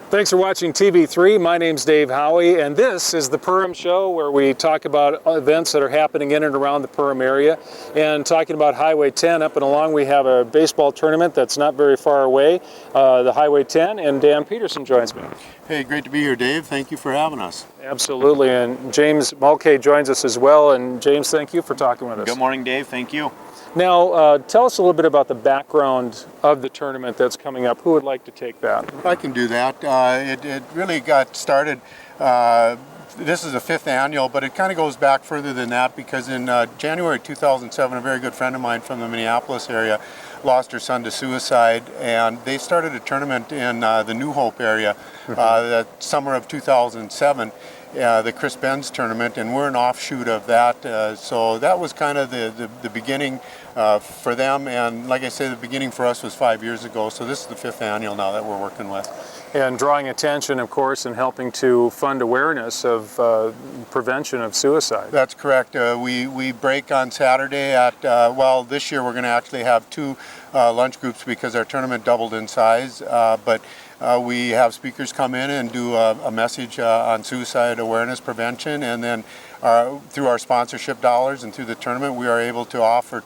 Thanks for watching TV3. My name's Dave Howie, and this is the Perham Show, where we talk about events that are happening in and around the Perham area. And talking about Highway 10, up and along we have a baseball tournament that's not very far away, the Highway 10, and Dan Peterson joins me. Hey, great to be here, Dave. Thank you for having us. Absolutely, and James Mulcahy joins us as well. And James, thank you for talking with us. Good morning, Dave. Thank you. Now, tell us a little bit about the background of the tournament that's coming up. Who would like to take that? I can do that. It really got started, this is the 5th annual, but it kind of goes back further than that, because in January 2007, a very good friend of mine from the Minneapolis area lost her son to suicide, and they started a tournament in the New Hope area the summer of 2007. The Chris Benz tournament, and we're an offshoot of that. So that was kind of the beginning for them, and like I say, the beginning for us was 5 years ago. So this is the 5th annual now that we're working with. And drawing attention, of course, and helping to fund awareness of prevention of suicide. That's correct. We break on Saturday at, well, this year we're going to actually have 2 lunch groups because our tournament doubled in size, but we have speakers come in and do a message on suicide awareness prevention, and then through our sponsorship dollars and through the tournament, we are able to offer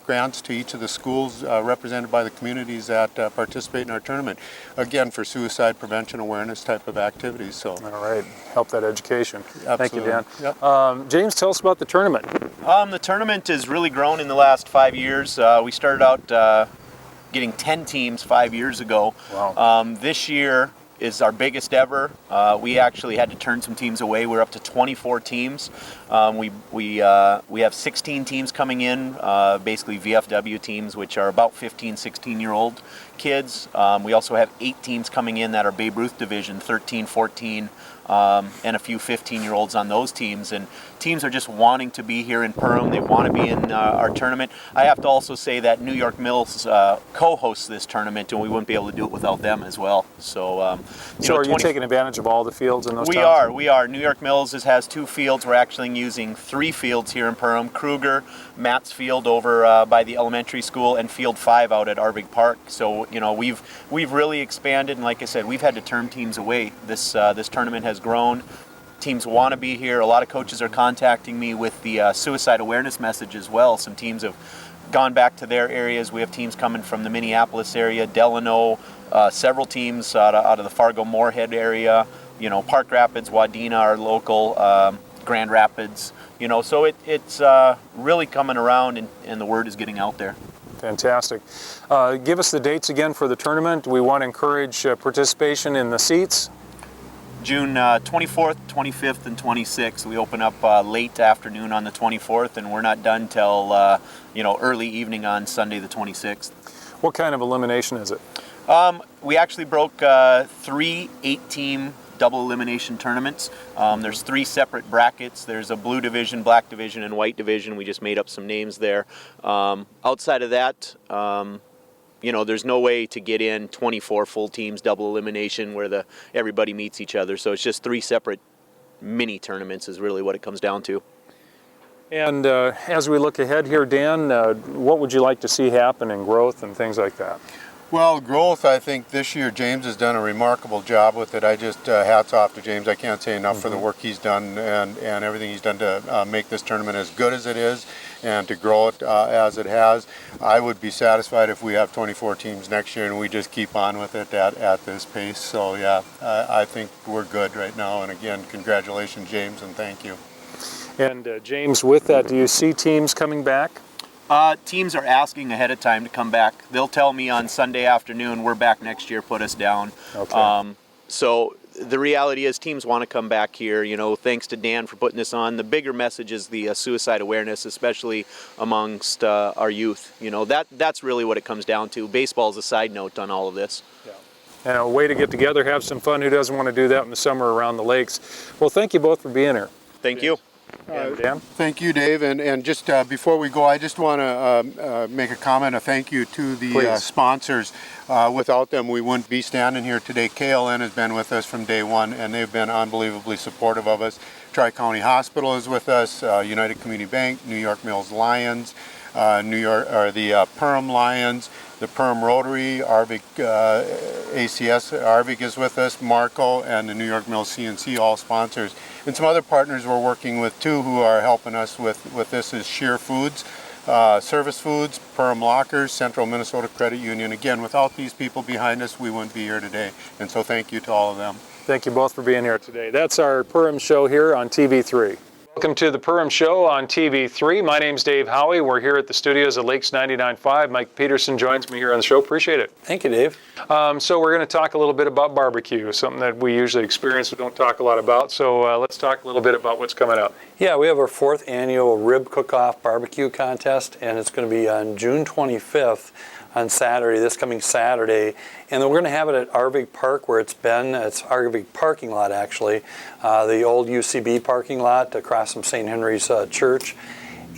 grants to each of the schools represented by the communities that participate in our tournament, again for suicide prevention awareness type of activities. So, all right, help that education. Absolutely. Thank you, Dan. Yep. James, tell us about the tournament. The tournament has really grown in the last 5 years. We started out getting 10 teams 5 years ago. Wow. This year is our biggest ever. We actually had to turn some teams away. We're up to 24 teams. We have 16 teams coming in, basically VFW teams, which are about 15, 16-year-old kids. We also have 8 teams coming in that are Babe Ruth division, 13, 14, and a few 15-year-olds on those teams. And teams are just wanting to be here in Perham. They want to be in our tournament. I have to also say that New York Mills co-hosts this tournament, and we wouldn't be able to do it without them as well. So, are you taking advantage of all the fields in those towns? We are. New York Mills has 2 fields. We're actually using 3 fields here in Perham. Kruger, Matt's field over by the elementary school, and Field 5 out at Arvig Park. So, we've really expanded, and like I said, we've had to turn teams away. This tournament has grown. Teams want to be here. A lot of coaches are contacting me with the suicide awareness message as well. Some teams have gone back to their areas. We have teams coming from the Minneapolis area, Delano, several teams out of the Fargo-Moorhead area, Park Rapids, Wadena, our local, Grand Rapids, so it's really coming around, and the word is getting out there. Fantastic. Give us the dates again for the tournament. We want to encourage participation in the seats. June 24th, 25th, and 26th. We open up late afternoon on the 24th, and we're not done till early evening on Sunday the 26th. What kind of elimination is it? We actually broke 3 8-team double elimination tournaments. There's 3 separate brackets. There's a blue division, black division, and white division. We just made up some names there. Outside of that, there's no way to get in 24 full teams double elimination where everybody meets each other. So it's just 3 separate mini tournaments is really what it comes down to. And as we look ahead here, Dan, what would you like to see happen in growth and things like that? Well, growth, I think this year James has done a remarkable job with it. I just, hats off to James. I can't say enough for the work he's done and everything he's done to make this tournament as good as it is and to grow it as it has. I would be satisfied if we have 24 teams next year and we just keep on with it at this pace. So yeah, I think we're good right now. And again, congratulations, James, and thank you. And James, with that, do you see teams coming back? Teams are asking ahead of time to come back. They'll tell me on Sunday afternoon, we're back next year, put us down. Okay. So the reality is teams want to come back here. Thanks to Dan for putting this on. The bigger message is the suicide awareness, especially amongst our youth. That's really what it comes down to. Baseball is a side note on all of this. Yeah. And a way to get together, have some fun. Who doesn't want to do that in the summer around the lakes? Well, thank you both for being here. Thank you. Dan? Thank you, Dave. And just before we go, I just want to make a comment, a thank you to the sponsors. Without them, we wouldn't be standing here today. KLN has been with us from day one, and they've been unbelievably supportive of us. Tri-County Hospital is with us, United Community Bank, New York Mills Lions, the Perham Lions, the Perham Rotary, Arvik ACS, Arvik is with us, Marco, and the New York Mills CNC, all sponsors. And some other partners we're working with too who are helping us with this is Sheer Foods, Service Foods, Perham Lockers, Central Minnesota Credit Union. Again, without these people behind us, we wouldn't be here today. And so thank you to all of them. Thank you both for being here today. That's our Perham Show here on TV3. Welcome to the Perham Show on TV3. My name's Dave Howie. We're here at the studios at Lakes 99.5. Mike Peterson joins me here on the show. Appreciate it. Thank you, Dave. So we're going to talk a little bit about barbecue, something that we usually experience but don't talk a lot about. So let's talk a little bit about what's coming up. Yeah, we have our 4th annual Rib Cook-Off Barbecue Contest, and it's going to be on June 25th on Saturday, this coming Saturday. And then we're going to have it at Arvig Park where it's been. It's Arvig parking lot, actually, the old UCB parking lot across from St. Henry's Church.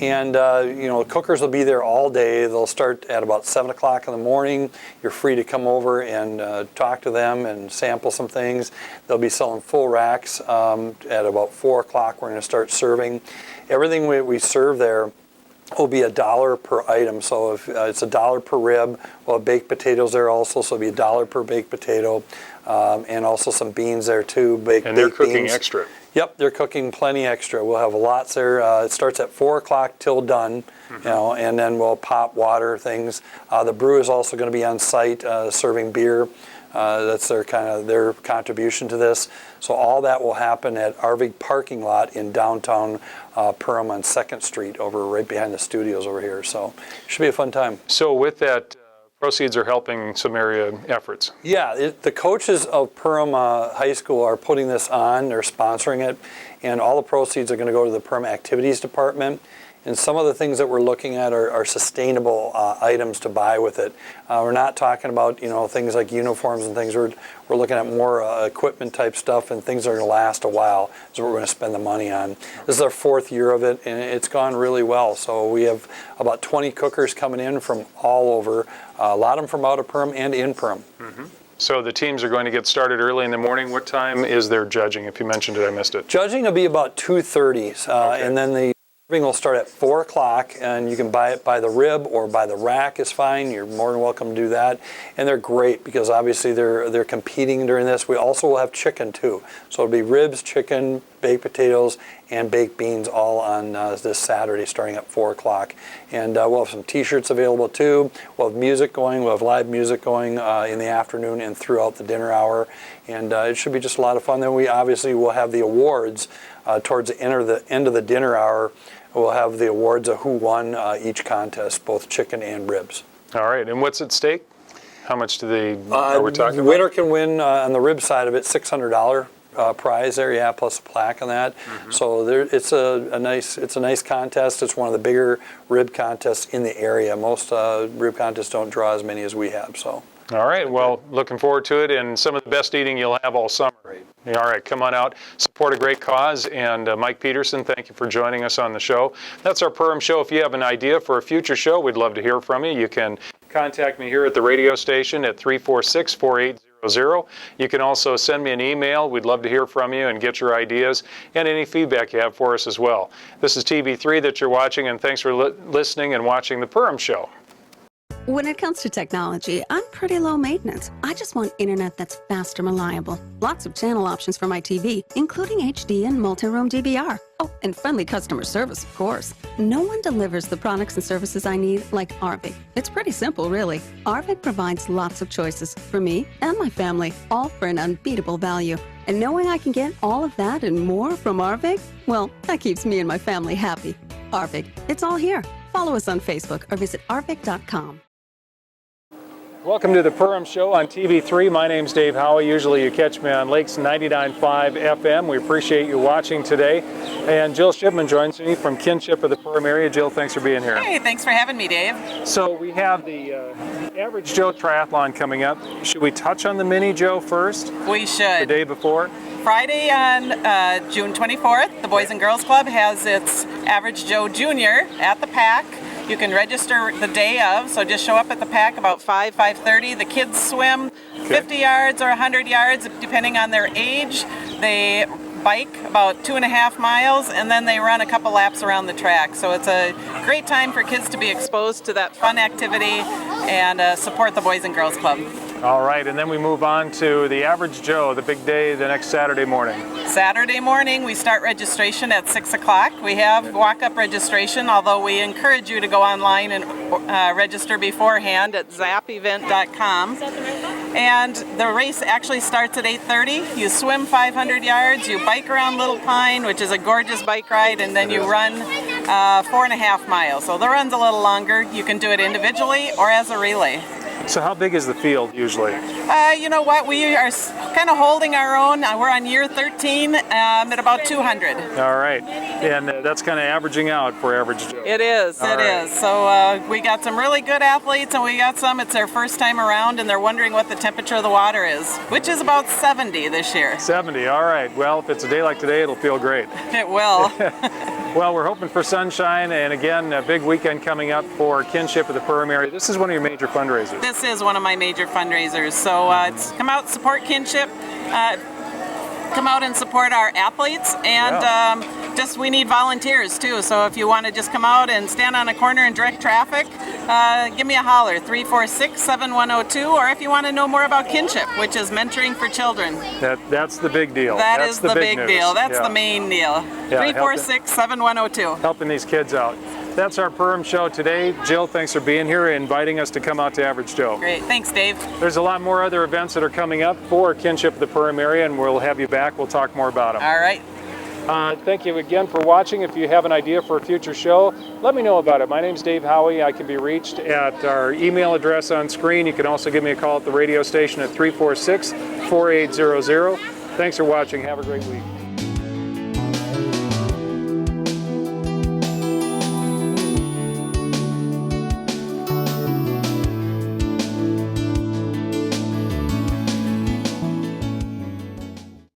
And, you know, cookers will be there all day. They'll start at about 7 o'clock in the morning. You're free to come over and talk to them and sample some things. They'll be selling full racks at about 4 o'clock. We're going to start serving. Everything we serve there will be $1 per item. So if it's $1 per rib, we'll have baked potatoes there also, so it'll be $1 per baked potato, and also some beans there too. And they're cooking beans. extra. Yep, they're cooking plenty extra. We'll have lots there. It starts at 4 o'clock till done, you know, and then we'll pop water things. The brew is also going to be on site serving beer. That's their contribution to this. So all that will happen at Arvig parking lot in downtown Perham on 2nd Street, over right behind the studios over here. So it should be a fun time. So with that, proceeds are helping some area efforts. Yeah, the coaches of Perham High School are putting this on. They're sponsoring it, and all the proceeds are going to go to the Perham Activities Department. And some of the things that we're looking at are sustainable items to buy with it. We're not talking about, you know, things like uniforms and things. We're looking at more equipment type stuff and things that are going to last a while. Is what we're going to spend the money on. This is our 4th year of it, and it's gone really well. So we have about 20 cookers coming in from all over. A lot of them from out of Perham and in Perham. So the teams are going to get started early in the morning. What time is their judging? If you mentioned it, I missed it. Judging will be about 2:30, Okay. and then the serving will start at 4 o'clock, and you can buy it by the rib or by the rack is fine. You're more than welcome to do that. And they're great because obviously they're competing during this. We also will have chicken too. So it'll be ribs, chicken, baked potatoes, and baked beans all on this Saturday starting at 4 o'clock. And we'll have some t-shirts available too. We'll have music going. We'll have live music going in the afternoon and throughout the dinner hour. And it should be just a lot of fun. Then we obviously will have the awards towards the end of the dinner hour. We'll have the awards of who won each contest, both chicken and ribs. All right, and what's at stake? How much do they, are we talking The about? winner can win on the rib side of it, $600 prize there, yeah, plus a plaque on that. So it's a nice contest. It's one of the bigger rib contests in the area. Most rib contests don't draw as many as we have, so. All right, well, looking forward to it, and some of the best eating you'll have all summer. All right, come on out, support a great cause, and Mike Peterson, thank you for joining us on the show. That's our Perham Show. If you have an idea for a future show, we'd love to hear from you. You can contact me here at the radio station at 346-4800. You can also send me an email. We'd love to hear from you and get your ideas and any feedback you have for us as well. This is TV3 that you're watching, and thanks for listening and watching the Perham Show. When it comes to technology, I'm pretty low maintenance. I just want internet that's fast and reliable. Lots of channel options for my TV, including HD and multi-room DVR. Oh, and friendly customer service, of course. No one delivers the products and services I need like Arvig. It's pretty simple, really. Arvig provides lots of choices for me and my family, all for an unbeatable value. And knowing I can get all of that and more from Arvig, well, that keeps me and my family happy. Arvig, it's all here. Follow us on Facebook or visit arvig.com. Welcome to the Perham Show on TV3. My name's Dave Howie. Usually you catch me on Lakes 99.5 FM. We appreciate you watching today. And Jill Shipman joins me from Kinship of the Perham area. Jill, thanks for being here. Hey, thanks for having me, Dave. So we have the Average Joe Triathlon coming up. Should we touch on the Mini Joe first? We The should. day before? Friday on June 24th, the Boys and Girls Club has its Average Joe Junior at the Pack. You can register the day of, so just show up at the Pack about 5:30. The kids swim 50 yards or 100 yards, depending on their age. They bike about 2.5 miles, and then they run a couple laps around the track. So it's a great time for kids to be exposed to that fun activity and support the Boys and Girls Club. All right, and then we move on to the Average Joe, the big day the next Saturday morning. Saturday morning, we start registration at 6 o'clock. We have walk-up registration, although we encourage you to go online and register beforehand at zapevent.com. And the race actually starts at 8:30. You swim 500 yards, you bike around Little Pine, which is a gorgeous bike ride, and then you run 4.5 miles. So the run's a little longer. You can do it individually or as a relay. So how big is the field usually? You know what, we are kind of holding our own. We're on year 13 at about 200. All right, and that's kind of averaging out for Average Joe. It is, All it right. is. So we got some really good athletes, and we got some, it's their first time around, and they're wondering what the temperature of the water is, which is about 70 this year. 70, all right. Well, if it's a day like today, it'll feel great. It will. Well, we're hoping for sunshine, and again, a big weekend coming up for Kinship of the Perham area. This is one of your major fundraisers. This is one of my major fundraisers. So it's come out, support Kinship, come out and support our athletes, and just we need volunteers too. So if you want to just come out and stand on a corner and direct traffic, give me a holler, 346-7102, or if you want to know more about Kinship, which is mentoring for children. That's the big deal. That's the big news. deal. That's Yeah. the main deal. Yeah, 346-7102. Helping these kids out. That's our Perham show today. Jill, thanks for being here and inviting us to come out to Average Joe. Great. Thanks, Dave. There's a lot more other events that are coming up for Kinship of the Perham area, and we'll have you back. We'll talk more about them. All right. Thank you again for watching. If you have an idea for a future show, let me know about it. My name's Dave Howie. I can be reached at our email address on screen. You can also give me a call at the radio station at 346-4800. Thanks for watching. Have a great week.